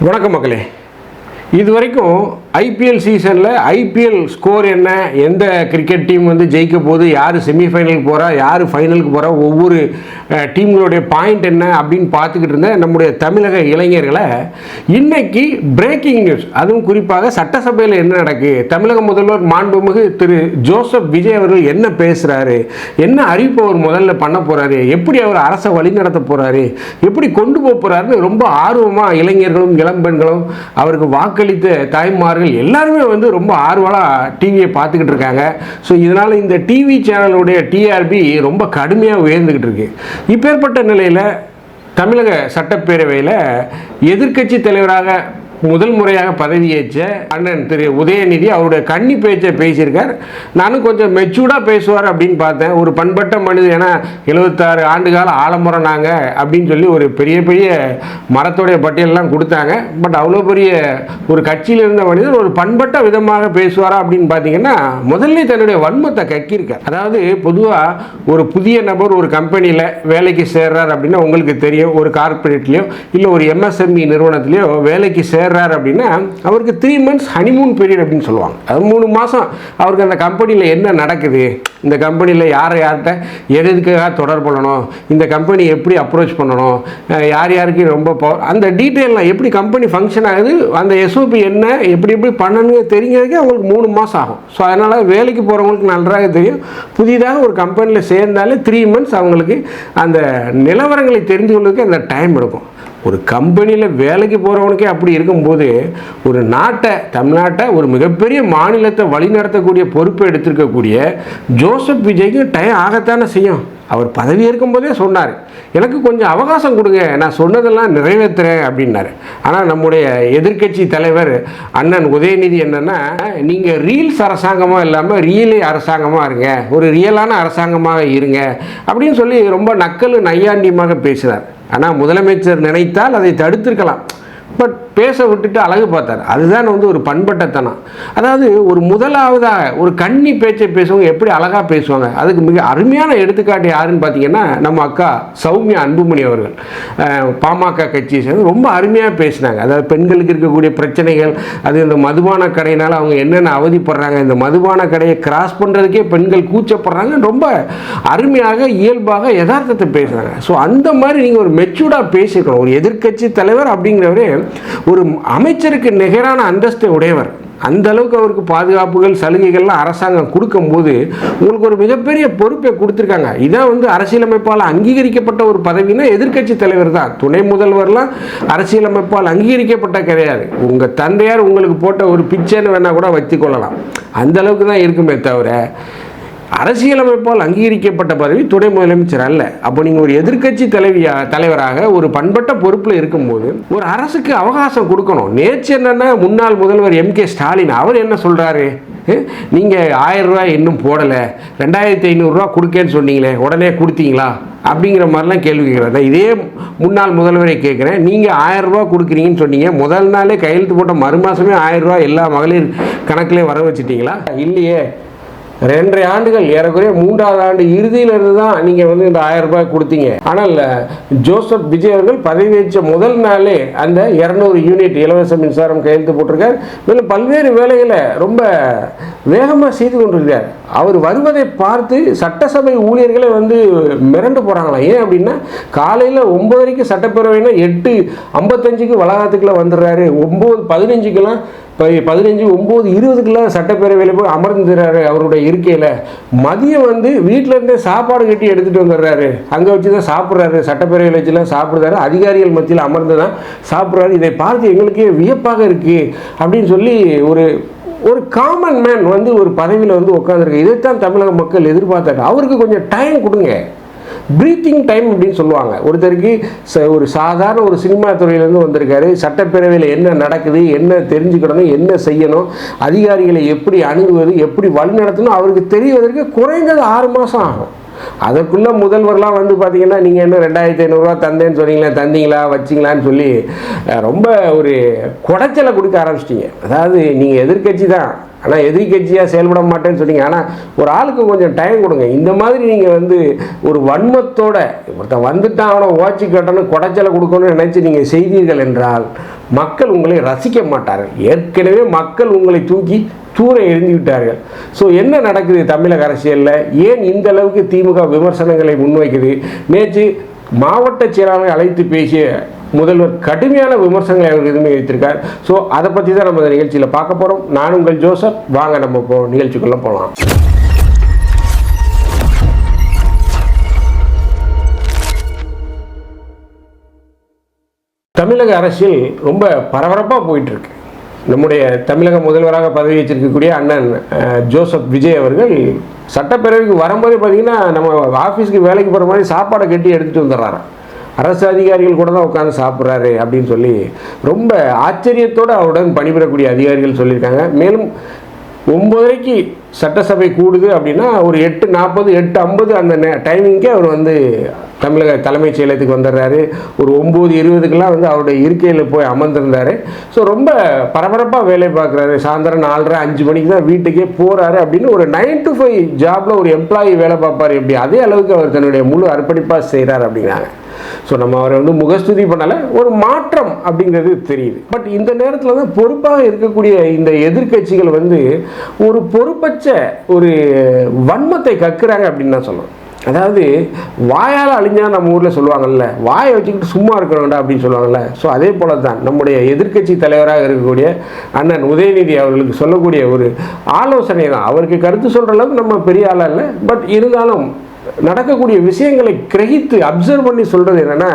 வணக்கம் மக்களே. இதுவரைக்கும் ஐபிஎல் சீசனில் ஐபிஎல் ஸ்கோர் என்ன, எந்த கிரிக்கெட் டீம் வந்து ஜெயிக்க போகுது, யார் செமிஃபைனலுக்கு போகிறா, யார் ஃபைனலுக்கு போகிறா, ஒவ்வொரு டீம்களுடைய பாயிண்ட் என்ன அப்படின்னு பார்த்துக்கிட்டு இருந்த நம்முடைய தமிழக இளைஞர்களை இன்னைக்கு பிரேக்கிங் நியூஸ், அதுவும் குறிப்பாக சட்டசபையில் என்ன நடக்குது, தமிழக முதல்வர் மாண்புமிகு திரு ஜோசப் விஜய் அவர்கள் என்ன பேசுகிறாரு, என்ன அறிவிப்பு அவர் முதல்ல பண்ண போகிறாரு, எப்படி அவர் அரசை வழிநடத்த போகிறாரு, எப்படி கொண்டு போக போகிறாருன்னு ரொம்ப ஆர்வமாக இளைஞர்களும் இளம்பெண்களும் அவருக்கு வாக்களித்த தாய்மார்கள் எல்லாருமே வந்து ரொம்ப ஆர்வலாக டிவியை பார்த்துக்கிட்டு இருக்காங்க. ஸோ இதனால் இந்த டிவி சேனலுடைய டிஆர்பி ரொம்ப கடுமையாக உயர்ந்துக்கிட்டு இருக்கு. இப்பேற்பட்ட நிலையில் தமிழக சட்டப்பேரவையில் எதிர்க்கட்சி தலைவராக முதல் முறையாக பதவியேற்ற அண்ணன் திரு உதயநிதி அவருடைய கன்னி பேச்சை பேசியிருக்கார். நானும் கொஞ்சம் மெச்சூர்டாக பேசுவார் அப்படின்னு பார்த்தேன். ஒரு பண்பட்ட மனிதர், ஏன்னா 76 ஆண்டுகால ஆலமரம் நாங்கள் அப்படின்னு சொல்லி ஒரு பெரிய பெரிய மரத்தோடைய பட்டியலெலாம் கொடுத்தாங்க. பட் அவ்வளோ பெரிய ஒரு கட்சியில் இருந்த மனிதர் ஒரு பண்பட்ட விதமாக பேசுவாரா அப்படின்னு பார்த்தீங்கன்னா முதல்ல தன்னுடைய வன்மத்தை கக்கியிருக்கார். அதாவது பொதுவாக ஒரு புதிய நபர் ஒரு கம்பெனியில் வேலைக்கு சேர்றார் அப்படின்னா உங்களுக்கு தெரியும், ஒரு கார்பரேட்லேயோ இல்லை ஒரு எம்எஸ்எம்இ நிறுவனத்திலேயோ வேலைக்கு அப்படின்னா அவருக்கு 3 months ஹனிமூன் பீரியட் அப்படின்னு சொல்லுவாங்க. அது 3 மாதம் அவருக்கு அந்த கம்பெனியில் என்ன நடக்குது, இந்த கம்பெனியில் யார்கிட்ட எதுக்காக தொடர்பு பண்ணணும், இந்த கம்பெனி எப்படி அப்ரோச் பண்ணணும், யார் யாருக்கு ரொம்ப அந்த டீட்டெயிலாம் எப்படி கம்பெனி ஃபங்க்ஷன் ஆகுது, அந்த எஸ்ஓபி என்ன, எப்படி எப்படி பண்ணணுங்க தெரிஞ்சதுக்கு அவங்களுக்கு 3 மாதம் ஆகும். ஸோ அதனால் வேலைக்கு போகிறவங்களுக்கு நன்றாக தெரியும். புதிதாக ஒரு கம்பெனியில் சேர்ந்தாலே 3 months அவங்களுக்கு அந்த நிலவரங்களை தெரிந்து கொள்வதற்கு அந்த டைம் எடுக்கும். ஒரு கம்பெனியில் வேலைக்கு போகிறவனுக்கே அப்படி இருக்கும்போது ஒரு நாட்டை, தமிழ்நாட்டை, ஒரு மிகப்பெரிய மாநிலத்தை வழிநடத்தக்கூடிய பொறுப்பை எடுத்திருக்கக்கூடிய ஜோசப் விஜய்க்கு டைம் ஆகத்தானே செய்யும். அவர் பதவி இருக்கும்போதே சொன்னார், எனக்கு கொஞ்சம் அவகாசம் கொடுங்க, நான் சொன்னதெல்லாம் நிறைவேற்றுறேன் அப்படின்னாரு. ஆனால் நம்முடைய எதிர்க்கட்சி தலைவர் அண்ணன் உதயநிதி என்னென்னா, நீங்கள் ரீல்ஸ் அரசாங்கமாக இல்லாமல் ரியலே அரசாங்கமாக இருங்க, ஒரு ரியலான அரசாங்கமாக இருங்க அப்படின்னு சொல்லி ரொம்ப நக்கல் நையாண்டியமாக பேசினார். ஆனால் முதலமைச்சர் நினைத்தால் அதை தடுத்திருக்கலாம். பட் பேச விட்டுட்டு அழகு பார்த்தார். அதுதான் வந்து ஒரு பண்பட்டத்தனம். அதாவது ஒரு முதலாவதாக ஒரு கன்னி பேச்சை பேசுவவங்க எப்படி அழகாக பேசுவாங்க, அதுக்கு மிக அருமையான எடுத்துக்காட்டு யாருன்னு பார்த்தீங்கன்னா நம்ம அக்கா சௌமியா அன்புமணி அவர்கள். பாமக கட்சியை சேர்ந்து ரொம்ப அருமையாக பேசினாங்க. அதாவது பெண்களுக்கு இருக்கக்கூடிய பிரச்சனைகள், அது இந்த மதுபான கடையினால் அவங்க என்னென்ன அவதிப்படுறாங்க, இந்த மதுபான கடையை கிராஸ் பண்ணுறதுக்கே பெண்கள் கூச்சப்படுறாங்க, ரொம்ப அருமையாக இயல்பாக யதார்த்தத்தை பேசுகிறாங்க. ஸோ அந்த மாதிரி நீங்கள் ஒரு மெச்சூர்டாக பேசிக்கணும். ஒரு எதிர்க்கட்சி தலைவர் அப்படிங்கிறவரே ஒரு அமைச்சருக்கு நிகரான அந்தஸ்தை உடையவர். அந்த அளவுக்கு அவருக்கு பாதுகாப்புகள், சலுகைகள்லாம் அரசாங்கம் கொடுக்கும்போது உங்களுக்கு ஒரு மிகப்பெரிய பொறுப்பை கொடுத்துருக்காங்க. இதான் வந்து அரசியலமைப்பால் அங்கீகரிக்கப்பட்ட ஒரு பதவினா எதிர்க்கட்சி தலைவர் தான். துணை முதல்வர்லாம் அரசியலமைப்பால் அங்கீகரிக்கப்பட்ட கிடையாது. உங்கள் தந்தையார் உங்களுக்கு போட்ட ஒரு பிச்சைன்னு வேணால் கூட வச்சுக்கொள்ளலாம். அந்த அளவுக்கு தான் இருக்குமே தவிர அரசியலமைப்பால் அங்கீகரிக்கப்பட்ட பதவி துணை முதலமைச்சர் அல்ல. அப்போ நீங்கள் ஒரு எதிர்க்கட்சி தலைவராக ஒரு பண்பட்ட பொறுப்பில் இருக்கும்போது ஒரு அரசுக்கு அவகாசம் கொடுக்கணும். நேற்று என்னென்னா முன்னாள் முதல்வர் MK ஸ்டாலின் அவர் என்ன சொல்கிறாரு, நீங்கள் 1000 ரூபாய் இன்னும் போடலை, 2500 ரூபா கொடுக்கேன்னு சொன்னீங்களே, உடனே கொடுத்தீங்களா அப்படிங்கிற மாதிரிலாம் கேள்வி கேட்குறாரு. இதே முன்னாள் முதல்வரை கேட்குறேன், நீங்கள் 1000 ரூபா கொடுக்குறீங்கன்னு சொன்னீங்க, முதல் நாளே கையெழுத்து போட்ட மறுமாதமே 1000 ரூபா எல்லா மகளிர் கணக்கிலே வர வச்சுட்டீங்களா? இல்லையே. 2.5 ஆண்டுகள், ஏறக்குறைய 3ஆவது ஆண்டு இறுதியிலிருந்து தான் நீங்கள் வந்து இந்த 1000 ரூபாய் கொடுத்தீங்க. ஆனால் ஜோசப் விஜய் அவர்கள் பதவியேற்ற முதல் நாளே அந்த 200 யூனிட் இலவச மின்சாரம் கையெழுத்து போட்டிருக்கார். மேலும் பல்வேறு வேலைகளை ரொம்ப வேகமாக செய்து கொண்டிருக்கிறார். அவர் வருவதை பார்த்து சட்டசபை ஊழியர்களே வந்து மிரண்டு போகிறாங்களாம். ஏன் அப்படின்னா காலையில் 9:30 சட்டப்பேரவைனா 8:55 வளாகத்துக்குள்ளே வந்துடுறாரு, 9:15 9:20 சட்டப்பேரவையில் போய் அமர்ந்துடுறாரு அவருடைய இருக்கையில். மதியம் வந்து வீட்டிலேருந்தே சாப்பாடு கட்டி எடுத்துகிட்டு வந்துடுறாரு, அங்கே வச்சு தான் சாப்பிட்றாரு, சட்டப்பேரவையில் வச்சுலாம் சாப்பிட்றாரு, அதிகாரிகள் மத்தியில் அமர்ந்து தான் சாப்பிட்றாரு. இதை பார்த்து எங்களுக்கே வியப்பாக இருக்குது அப்படின்னு சொல்லி ஒரு காமன் மேன் வந்து ஒரு பதவியில் வந்து உட்காந்துருக்கு. இதைத்தான் தமிழக மக்கள் எதிர்பார்த்தாங்க. அவருக்கு கொஞ்சம் டைம் கொடுங்க, ப்ரீத்திங் டைம் அப்படின்னு சொல்லுவாங்க. ஒருத்தருக்கு ஒரு சாதாரண ஒரு சினிமா துறையிலேருந்து வந்திருக்காரு, சட்டப்பேரவையில் என்ன நடக்குது, என்ன தெரிஞ்சுக்கிடணும், என்ன செய்யணும், அதிகாரிகளை எப்படி அணுகுவது, எப்படி வழிநடத்தணும் அவருக்கு தெரிவதற்கு குறைந்தது 6 மாதம் ஆகும். அதற்குள்ளே முதல்வர்லாம் வந்து பார்த்தீங்கன்னா நீங்கள் என்ன 2500 ரூபா தந்தேன்னு சொன்னீங்களா, தந்தீங்களா வச்சிங்களான்னு சொல்லி ரொம்ப ஒரு குடைச்சலை கொடுக்க ஆரம்பிச்சிட்டிங்க. அதாவது நீங்கள் எதிர்க்கட்சி தான், ஆனால் எதிரி கட்சியாக செயல்பட மாட்டேன்னு சொன்னீங்க. ஆனால் ஒரு ஆளுக்கு கொஞ்சம் டைம் கொடுங்க. இந்த மாதிரி நீங்கள் வந்து ஒரு வன்மத்தோட ஒருத்தன் வந்துட்டான் அவனை ஓச்சி கட்டணும் குடைச்சலை கொடுக்கணும்னு நினச்சி நீங்கள் செய்தீர்கள் என்றால் மக்கள் உங்களை ரசிக்க மாட்டார்கள். ஏற்கனவே மக்கள் உங்களை தூக்கி தூர எழுந்து விட்டார்கள். ஸோ என்ன நடக்குது தமிழக அரசியலில்? ஏன் இந்த அளவுக்கு திமுக விமர்சனங்களை முன்வைக்குது? நேற்று மாவட்ட செயலாளரை அழைத்து பேசிய முதல்வர் கடுமையான விமர்சனங்களை அவர் எதுவுமே வைத்திருக்கார். ஸோ அதை பற்றி தான் நம்ம இந்த நிகழ்ச்சியில் பார்க்க போகிறோம். நான் உங்கள் ஜோசப். வாங்க நம்ம நிகழ்ச்சிக்குள்ளே போகலாம். தமிழக அரசியல் ரொம்ப பரபரப்பாக போயிட்டுருக்கு. நம்முடைய தமிழக முதல்வராக பதவி வச்சிருக்கக்கூடிய அண்ணன் ஜோசப் விஜய் அவர்கள் சட்டப்பேரவைக்கு வரும்போதே பார்த்தீங்கன்னா நம்ம ஆஃபீஸ்க்கு வேலைக்கு போகிற மாதிரி சாப்பாடை கட்டி எடுத்துகிட்டு வந்துடுறாரு. அரசு அதிகாரிகள் கூட தான் உட்காந்து சாப்பிட்றாரு அப்படின்னு சொல்லி ரொம்ப ஆச்சரியத்தோடு அவருடன் பணிபுரியக்கூடிய அதிகாரிகள் சொல்லியிருக்காங்க. மேலும் 9:30 சட்டசபை கூடுது அப்படின்னா ஒரு 8:40 8:50 அந்த டைமிங்கே அவர் வந்து தமிழக தலைமைச் செயலகத்துக்கு வந்துடுறாரு. ஒரு 9:20க்கெல்லாம் வந்து அவருடைய இருக்கையில் போய் அமர்ந்திருந்தார். ஸோ ரொம்ப பரபரப்பாக வேலை பார்க்குறாரு. சாயந்தரம் 4:30 5 மணிக்கு தான் வீட்டுக்கே போகிறாரு அப்படின்னு ஒரு 9 to 5 ஜாபில் ஒரு எம்ப்ளாயி வேலை பார்ப்பார். எப்படி அதே அளவுக்கு அவர் தன்னுடைய முழு அர்ப்பணிப்பாக செய்கிறார் அப்படிங்கிறாங்க. ஸோ நம்ம அவரை வந்து முகஸ்துதி பண்ணலை, ஒரு மாற்றம் அப்படிங்கிறது தெரியுது. பட் இந்த நேரத்தில் தான் பொறுப்பாக இருக்கக்கூடிய இந்த எதிர்கட்சிகள் வந்து ஒரு பொறுப்பற்ற ஒரு வன்மத்தை கக்குறாங்க அப்படின்னு தான் சொல்லணும். அதாவது வாயால் அழிஞ்சா நம்ம ஊரில் சொல்லுவாங்கல்ல, வாயை வச்சுக்கிட்டு சும்மா இருக்கிறவங்கடா அப்படின்னு சொல்லுவாங்கல்ல. ஸோ அதே போல தான் நம்முடைய எதிர்க்கட்சி தலைவராக இருக்கக்கூடிய அண்ணன் உதயநிதி அவர்களுக்கு சொல்லக்கூடிய ஒரு ஆலோசனை தான். அவருக்கு கருத்து சொல்கிற அளவுக்கு நம்ம பெரிய ஆளாக இல்லை. பட் இருந்தாலும் நடக்கக்கூடிய விஷயங்களை கிரகித்து அப்சர்வ் பண்ணி சொல்கிறது என்னென்னா,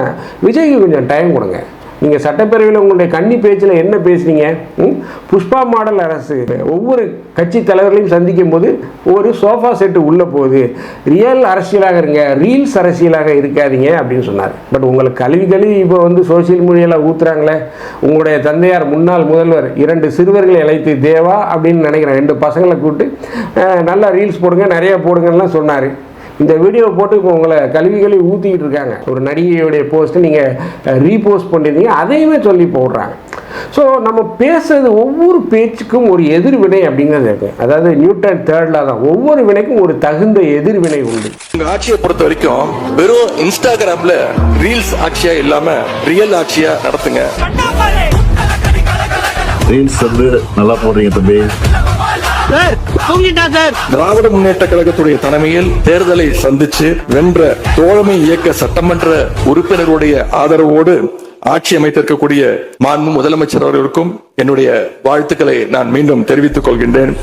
விஜய்க்கு கொஞ்சம் டைம் கொடுங்க. நீங்கள் சட்டப்பேரவையில் உங்களுடைய கன்னி பேச்சில் என்ன பேசுனீங்க? புஷ்பா மாடல் அரசு ஒவ்வொரு கட்சி தலைவர்களையும் சந்திக்கும் போது ஒரு சோஃபா செட்டு உள்ளே போகுது. ரியல் அரசியலாக இருங்க, ரீல்ஸ் அரசியலாக இருக்காதீங்க அப்படின்னு சொன்னார். பட் உங்களுக்கு கல்வி இப்போ வந்து சோசியல் மீடியாவில் ஊற்றுறாங்களே. உங்களுடைய தந்தையார் முன்னாள் முதல்வர் 2 சிறுவர்களை அழைத்து தேவா அப்படின்னு நினைக்கிறேன் 2 பசங்களை கூப்பிட்டு நல்லா ரீல்ஸ் போடுங்க, நிறையா போடுங்கலாம் சொன்னார். இந்த வீடியோ போட்டு இப்போ உங்களை கல்வி ஊற்றிக்கிட்டு இருக்காங்க. ஒரு நடிகையுடைய போஸ்ட்டு நீங்கள் ரீபோஸ்ட் பண்ணியிருந்தீங்க, அதையுமே சொல்லி போடுறாங்க. ஸோ நம்ம பேசுறது ஒவ்வொரு பேச்சுக்கும் ஒரு எதிர்வினை அப்படிங்கிறது இருக்கு. அதாவது நியூட்டன் தேர்ட்ல தான் ஒவ்வொரு வினைக்கும் ஒரு தகுந்த எதிர்வினை உண்டு. உங்க ஆட்சியை பொறுத்த வரைக்கும் வெறும் இன்ஸ்டாகிராம்ல ரீல்ஸ் ஆட்சியா இல்லாம ரியல் ஆட்சியா நடத்துங்க. ரீல்ஸ் வந்து நல்லா போடுறீங்க தம்பி. திராவிட முன்னேற்ற கழகத்துடைய தலைமையில் தேர்தலை சந்திச்சு வென்ற தோழமை இயக்க சட்டமன்ற உறுப்பினர்களுடைய ஆதரவோடு ஆட்சி அமைத்திருக்கக்கூடிய மாண்பு முதலமைச்சர் அவர்களுக்கும் என்னுடைய வாழ்த்துக்களை நான் மீண்டும் தெரிவித்துக் கொள்கின்றேன்.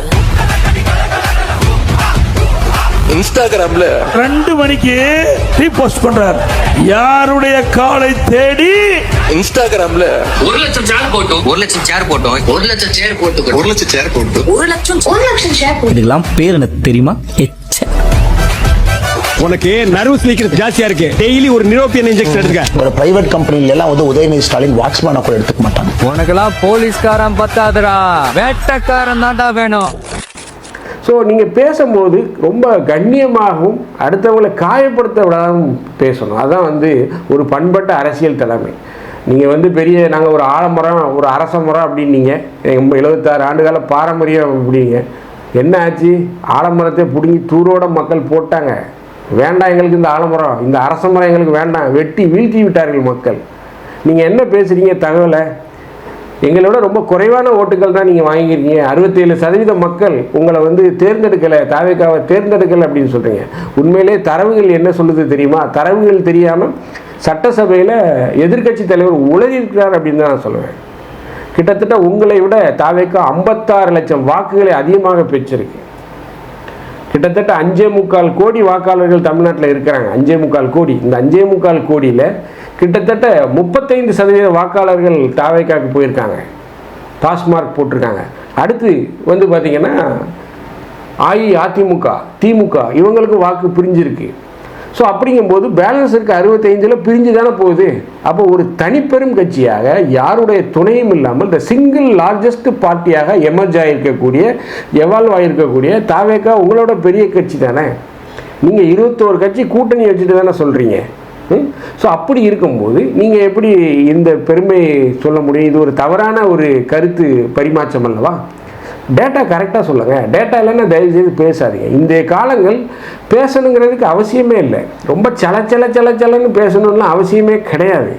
இன்ஸ்டாகிராம்ல 2 மணிக்கு ரீபோஸ்ட் பண்றார். யாருடைய காலை தேடி இன்ஸ்டாகிராம்ல 1 லட்சம் சேர் போட்டோம் 1 லட்சம் சேர் போட்டோம் 1 லட்சம் சேர் போட்டு 1 லட்சம் சேர் போட்டு 1 லட்சம் சேர் போட்டு இதெல்லாம் பேர் எனக்கு தெரியுமா? உனக்கு நர்வஸ் லீக்கர் ஜாஸ்தியா இருக்கு. டெய்லி ஒரு நிரோபியன் இன்ஜெக்ஷன் எடுத்துக்க. ஒரு பிரைவேட் கம்பெனில எல்லாம் வந்து உதயநிதி ஸ்டாலின் வாட்ச்மேனை கூட எடுத்துக்க மாட்டாங்க. உனக்கெல்லாம் போலீஸ்காரன் பத்தாதுடா, வேட்டக்காரன் தான்டா வேணும். ஸோ நீங்கள் பேசும்போது ரொம்ப கண்ணியமாகவும் அடுத்தவங்களை காயப்படுத்த விடாமல் பேசணும். அதான் வந்து ஒரு பண்பட்ட அரசியல் தலைமை. நீங்கள் வந்து பெரிய நாங்கள் ஒரு ஆலமரம் ஒரு அரச மரம் அப்படின்னீங்க. 76 ஆண்டுகால பாரம்பரியம் அப்படிங்க. என்ன ஆச்சு? ஆலமரத்தை பிடுங்கி தூரோட மக்கள் போட்டாங்க. வேண்டாம் எங்களுக்கு இந்த ஆலமரம், இந்த அரச மரம் எங்களுக்கு வேண்டாம், வெட்டி வீழ்த்தி விட்டார்கள் மக்கள். நீங்கள் என்ன பேசுகிறீங்க? தகவலை எங்களோட ரொம்ப குறைவான ஓட்டுகள் தான் நீங்கள் வாங்கியிருக்கீங்க. 67% மக்கள் உங்களை வந்து தேர்ந்தெடுக்கலை, தாவேக்காவை தேர்ந்தெடுக்கலை அப்படின்னு சொல்கிறீங்க. உண்மையிலே தரவுகள் என்ன சொல்லுது தெரியுமா? தரவுகள் தெரியாமல் சட்டசபையில் எதிர்க்கட்சி தலைவர் உளறியிருக்கிறார் அப்படின்னு தான் நான் சொல்லுவேன். கிட்டத்தட்ட உங்களை விட தாவேக்கா 56 லட்சம் வாக்குகளை அதிகமாக பெற்றிருக்கு. கிட்டத்தட்ட 5.25 கோடி வாக்காளர்கள் தமிழ்நாட்டில் இருக்கிறாங்க. 5.25 கோடி. இந்த 5.25 கோடியில் கிட்டத்தட்ட 35% வாக்காளர்கள் தாவேக்காவுக்கு போயிருக்காங்க, பாஸ்மார்க் போட்டிருக்காங்க. அடுத்து வந்து பார்த்திங்கன்னா அஇஅதிமுக, திமுக இவங்களுக்கு வாக்கு பிரிஞ்சிருக்கு. ஸோ அப்படிங்கும்போது பேலன்ஸ் இருக்க 65 பிரிஞ்சு தானே போகுது. அப்போ ஒரு தனிப்பெரும் கட்சியாக யாருடைய துணையும் இல்லாமல் இந்த சிங்கிள் லார்ஜஸ்ட் பார்ட்டியாக எமர்ஜ் ஆகிருக்கக்கூடிய எவால்வ் ஆகிருக்கக்கூடிய தாவேக்கா உங்களோட பெரிய கட்சி தானே. நீங்கள் 21 கட்சி கூட்டணி வச்சுட்டு தானே சொல்கிறீங்க. ஸோ அப்படி இருக்கும்போது நீங்கள் எப்படி இந்த பெருமை சொல்ல முடியும்? இது ஒரு தவறான ஒரு கருத்து பரிமாற்றம் அல்லவா? டேட்டா கரெக்டாக சொல்லுங்கள். டேட்டா இல்லைன்னா தயவுசெய்து பேசாதீங்க. இந்த காலங்கள் பேசணுங்கிறதுக்கு அவசியமே இல்லை. ரொம்ப சலன்னு பேசணும்லாம் அவசியமே கிடையாது.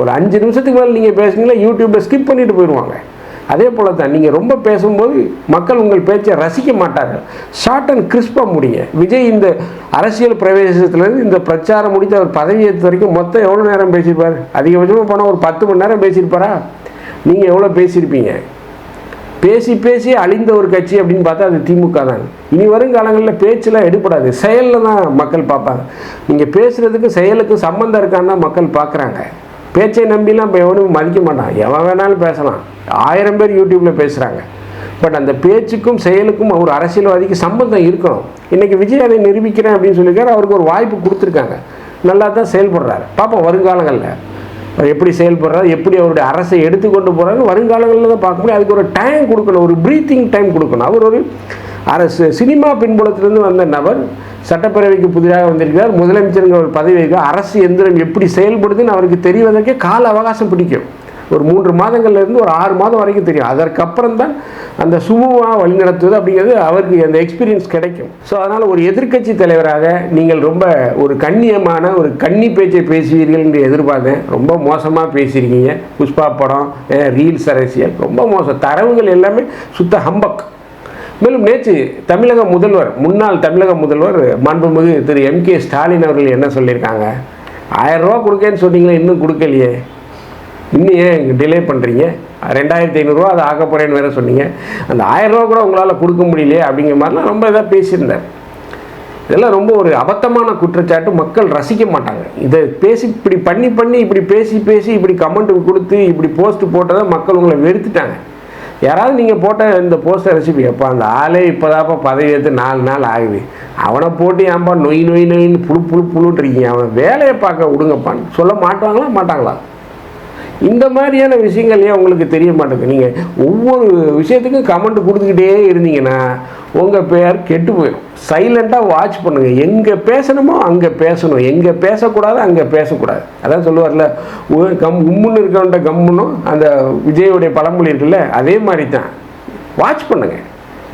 ஒரு 5 நிமிஷத்துக்கு மேலே நீங்கள் பேசுனீங்களா யூடியூப்பில் ஸ்கிப் பண்ணிட்டு போயிடுவாங்க. அதே போல் தான் நீங்கள் ரொம்ப பேசும்போது மக்கள் உங்கள் பேச்சை ரசிக்க மாட்டார்கள். ஷார்ட் அண்ட் கிறிஸ்பாக முடிங்க. விஜய் இந்த அரசியல் பிரவேசத்துலேருந்து இந்த பிரச்சாரம் முடித்து அவர் பதவி ஏற்ற வரைக்கும் மொத்தம் எவ்வளோ நேரம் பேசியிருப்பார்? அதிகபட்சமாக போனால் ஒரு 10 மணி நேரம் பேசியிருப்பாரா? நீங்கள் எவ்வளோ பேசியிருப்பீங்க? பேசி அழிந்த ஒரு கட்சி அப்படின்னு பார்த்தா அது திமுக தான். இனி வரும் காலங்களில் பேச்செல்லாம் எடுப்படாது, செயலில் தான் மக்கள் பார்ப்பாங்க. நீங்கள் பேசுகிறதுக்கு செயலுக்கு சம்மந்தம் இருக்கான்னு தான் மக்கள் பார்க்குறாங்க. பேச்சை நம்பிலாம் இப்போ எவனும் மதிக்க மாட்டான். எவன் வேணாலும் பேசலாம். 1000 பேர் யூடியூப்பில் பேசுகிறாங்க. பட் அந்த பேச்சுக்கும் செயலுக்கும் ஒரு அரசியல்வாதிக்கு சம்பந்தம் இருக்கணும். இன்றைக்கி விஜய் அதை நிரூபிக்கிறேன் அப்படின்னு சொல்லியிருக்காரு. அவருக்கு ஒரு வாய்ப்பு கொடுத்துருக்காங்க. நல்லா தான் செயல்படுறாரு. பார்ப்போம் வருங்காலங்களில் அவர் எப்படி செயல்படுறாரு, எப்படி அவருடைய அரசை எடுத்துக்கொண்டு போகிறாரு வருங்காலங்களில் தான் பார்க்க முடியும். அதுக்கு ஒரு டைம் கொடுக்கணும், ஒரு ப்ரீத்திங் டைம் கொடுக்கணும். அவர் ஒரு அரசு சினிமா பின்புலத்திலிருந்து வந்த நபர், சட்டப்பேரவைக்கு புதிதாக வந்திருக்கிறார், முதலமைச்சருங்கிற ஒரு பதவி வைக்க அரசு எந்திரம் எப்படி செயல்படுதுன்னு அவருக்கு தெரிவதற்கே கால அவகாசம் பிடிக்கும். ஒரு 3 மாதங்கள்லேருந்து ஒரு 6 மாதம் வரைக்கும் தெரியும். அதற்கப்புறம் தான் அந்த சுமூகமாக வழிநடத்துவது அப்படிங்கிறது அவருக்கு அந்த எக்ஸ்பீரியன்ஸ் கிடைக்கும். ஸோ அதனால் ஒரு எதிர்க்கட்சி தலைவராக நீங்கள் ரொம்ப ஒரு கண்ணியமான ஒரு கன்னி பேச்சை பேசுவீர்கள் என்று எதிர்பார்த்தேன். ரொம்ப மோசமாக பேசியிருக்கீங்க. புஷ்பா படம், ரீல்ஸ் அரசியல் ரொம்ப மோசம். தரவுகள் எல்லாமே சுத்த ஹம்பக். மேலும் நேற்று தமிழக முதல்வர், முன்னாள் தமிழக முதல்வர் மாண்புமிகு திரு MK ஸ்டாலின் அவர்கள் என்ன சொல்லியிருக்காங்க? 1000 ரூபா கொடுக்கேன்னு சொன்னீங்களே, இன்னும் கொடுக்கலையே, இன்னும் ஏன் டிலே பண்ணுறீங்க? 2500 ரூபா அதை ஆக்க போகிறேன்னு வேறு சொன்னீங்க. அந்த 1000 ரூபா கூட உங்களால் கொடுக்க முடியலையே அப்படிங்கிற மாதிரிலாம் ரொம்ப இதாக பேசியிருந்தார். இதெல்லாம் ரொம்ப ஒரு அபத்தமான குற்றச்சாட்டு. மக்கள் ரசிக்க மாட்டாங்க. இதை பேசி இப்படி பண்ணி இப்படி பேசி இப்படி கமெண்ட் கொடுத்து இப்படி போஸ்ட் போட்டதை மக்கள் உங்களை வெறுத்துட்டாங்க. யாராவது நீங்கள் போட்ட இந்த போஸ்டர் ரெசிபி அப்போ அந்த ஆளே இப்போதாப்பா பதவி ஏற்று 4 நாள் ஆகுது, அவனை போட்டு ஏன்பா நொயின்னு புழுட்டுருக்கீங்க, அவன் வேலையை பார்க்க விடுங்கப்பான்னு சொல்ல மாட்டாங்களா? இந்த மாதிரியான விஷயங்கள் ஏன் உங்களுக்கு தெரிய மாட்டேங்குது? நீங்கள் ஒவ்வொரு விஷயத்துக்கும் கமெண்ட் கொடுத்துக்கிட்டே இருந்தீங்கன்னா உங்கள் பேர் கெட்டு போயிடும். சைலண்ட்டாக வாட்ச் பண்ணுங்கள். எங்கே பேசணுமோ அங்கே பேசணும், எங்கே பேசக்கூடாது அங்கே பேசக்கூடாது. அதான் சொல்லுவார்ல, உம்முன்னு இருக்கவன்ட்ட கம்முன்னும் அந்த விஜயோடைய பழமொழி இருக்குல்ல, அதே மாதிரி தான். வாட்ச் பண்ணுங்கள்.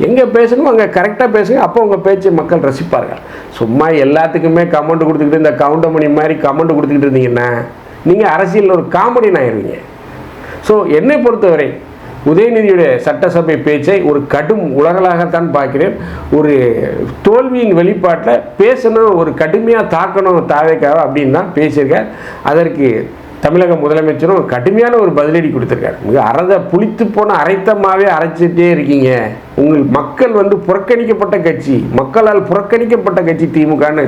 எங்கே பேசணுமோ அங்கே கரெக்டாக பேசுங்க. அப்போ உங்கள் பேச்சை மக்கள் ரசிப்பார்கள். சும்மா எல்லாத்துக்குமே கமெண்ட் கொடுத்துக்கிட்டு இந்த கவுண்டமணி மாதிரி கமெண்ட் கொடுத்துக்கிட்டு இருந்தீங்கன்னா நீங்கள் அரசியலில் ஒரு காமெடியன் ஆயிடுவீங்க. ஸோ என்னை பொறுத்தவரை உதயநிதியுடைய சட்டசபை பேச்சை ஒரு கடும் உலகளாகத்தான் பார்க்கிறேன். ஒரு தோல்வியின் வெளிப்பாட்டில் பேசணும், ஒரு கடுமையாக தாக்கணும் தாவேக்காக அப்படின்னு தான் பேசியிருக்கார். அதற்கு தமிழக முதலமைச்சரும் கடுமையான ஒரு பதிலடி கொடுத்துருக்காரு. மிக புளித்து போன அரைத்தமாகவே அரைச்சிட்டே இருக்கீங்க. உங்கள் மக்கள் புறக்கணிக்கப்பட்ட கட்சி, மக்களால் புறக்கணிக்கப்பட்ட கட்சி திமுகன்னு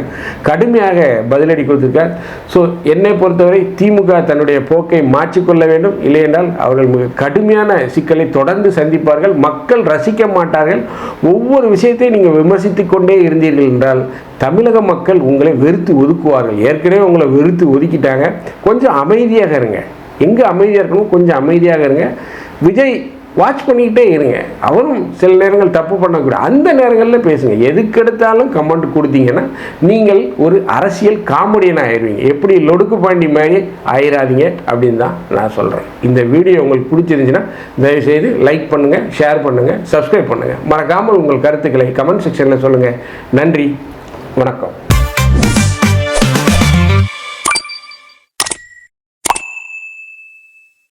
கடுமையாக பதிலடி கொடுத்துருக்கார். ஸோ என்னை பொறுத்தவரை திமுக தன்னுடைய போக்கை மாற்றிக்கொள்ள வேண்டும். இல்லையென்றால் அவர்கள் மிக கடுமையான சிக்கலை தொடர்ந்து சந்திப்பார்கள். மக்கள் ரசிக்க மாட்டார்கள். ஒவ்வொரு விஷயத்தையும் நீங்கள் விமர்சித்து கொண்டே இருந்தீர்கள் என்றால் தமிழக மக்கள் உங்களை வெறுத்து ஒதுக்குவார்கள். ஏற்கனவே உங்களை வெறுத்து ஒதுக்கிட்டாங்க. கொஞ்சம் அமைதியாக இருங்க. எங்கே அமைதியாக இருக்கணும், கொஞ்சம் அமைதியாக இருங்க. விஜய் வாட்ச் பண்ணிக்கிட்டே இருங்க. அவரும் சில நேரங்கள் தப்பு பண்ணக்கூடாது. அந்த நேரங்களில் பேசுங்க. எதுக்கெடுத்தாலும் கமெண்ட் கொடுத்தீங்கன்னா நீங்கள் ஒரு அரசியல் காமெடியன் ஆயிடுவீங்க. எப்படி லொடுக்கு பாண்டி மாதிரி ஆயிடாதீங்க அப்படின்னு தான் நான் சொல்கிறேன். இந்த வீடியோ உங்களுக்கு பிடிச்சிருந்துச்சுன்னா தயவுசெய்து லைக் பண்ணுங்கள், ஷேர் பண்ணுங்கள், சப்ஸ்கிரைப் பண்ணுங்கள். மறக்காமல் உங்கள் கருத்துக்களை கமெண்ட் செக்ஷனில் சொல்லுங்கள். நன்றி, வணக்கம்.